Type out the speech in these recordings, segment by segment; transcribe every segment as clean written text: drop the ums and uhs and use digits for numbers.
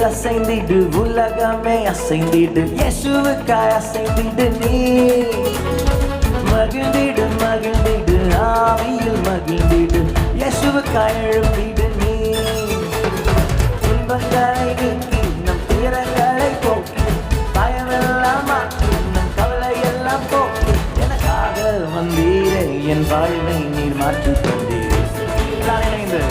அசைந்திடு உலகமே அசைந்திடு இயேசுவுக்காய் அசைந்திடு நீ மகிழ்ந்திடு மகிழ்ந்திடு ஆவியில் மகிழ்ந்திடு இயேசுவுக்காய் எழும்பிடு நீ துன்பங்களை நீக்கி நம் துயரங்களை போக்கி பயமெல்லாம் மாற்றி நம் கவலையெல்லாம் போக்கி எனக்காக வந்தீரே என் வாழ்வை நீர் மாற்றி தந்தீர். இணைந்து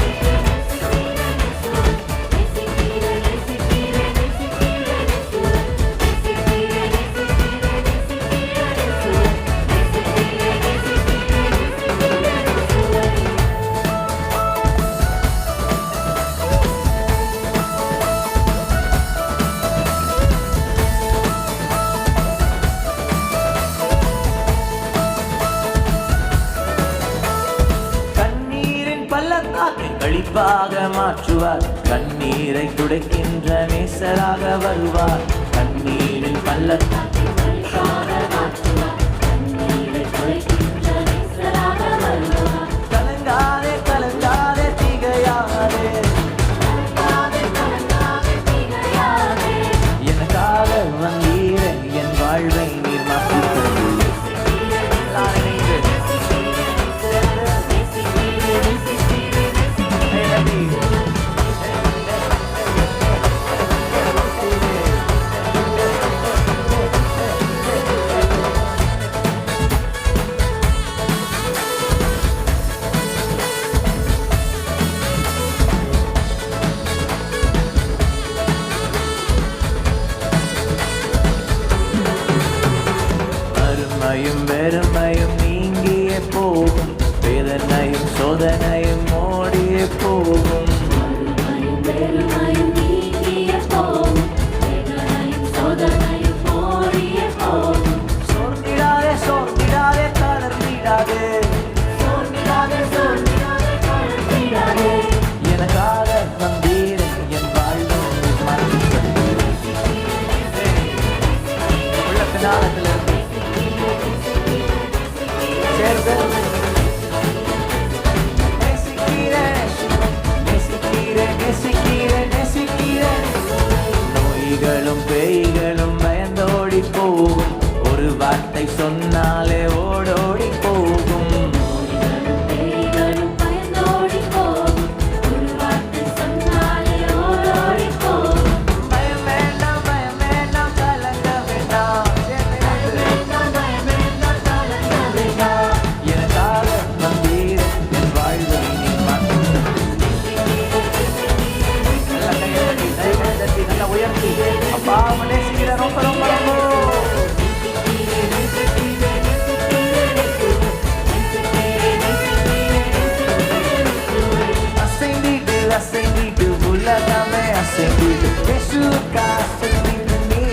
கழிப்பாக மாற்றுவார், கண்ணீரை துடைக்கின்ற நேசராக வருவார். கண்ணீரின் பள்ளத்தாக்கை கழிப்பாக மாற்றுவார், கண்ணீரை துடைக்கின்ற நேசராக வருவார். கலங்காதே கலங்காதே திகையாதே, எனக்காக வந்தீரே என் வாழ்வை நீர் மாற்றி வெறுமையும் நீங்கியே போகும், வேதனையும் சோதனையும் ஓடியே போகும். சோர்ந்திடாதே சோர்ந்திடாதே தளர்ந்திடாதே, எனக்காக வந்தீரே என் வாழ்வை மாற்றி தந்தீரே. உள்ளத்தினால நோய்களும் பேய்களும் பயந்தோடி போகும், ஒரு வார்த்தை சொன்னாலே ஓடோடி போகும். பயம் வேண்டாம் பயம் வேண்டாம் கலங்க வேண்டாம், எனக்காக வந்தீர் என் வாழ்வை நீ மாற்றி நல்லா உயர்த்தி அப்பா மனேசிக்கிற ரொம்ப ரொம்ப அசைந்திட்டு அசைந்திட்டு உலகமே அசைந்திட்டு இயேசுவுக்காய் அசைந்திடு நீ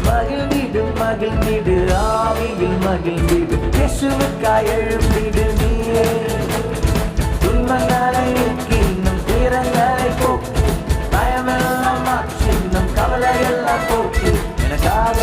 மகிழ்ந்திடு மகிழ்ந்திடு ஆவியில் மகிழ்ந்திடு இயேசுவுக்காய் எழும்பிடு நீ துன்பங்களை நீக்கி நம் துயரங்களை போக்கி பயமெல்லாம் மாற்றி நம் கவலையெல்லாம் போக்கி எனக்காக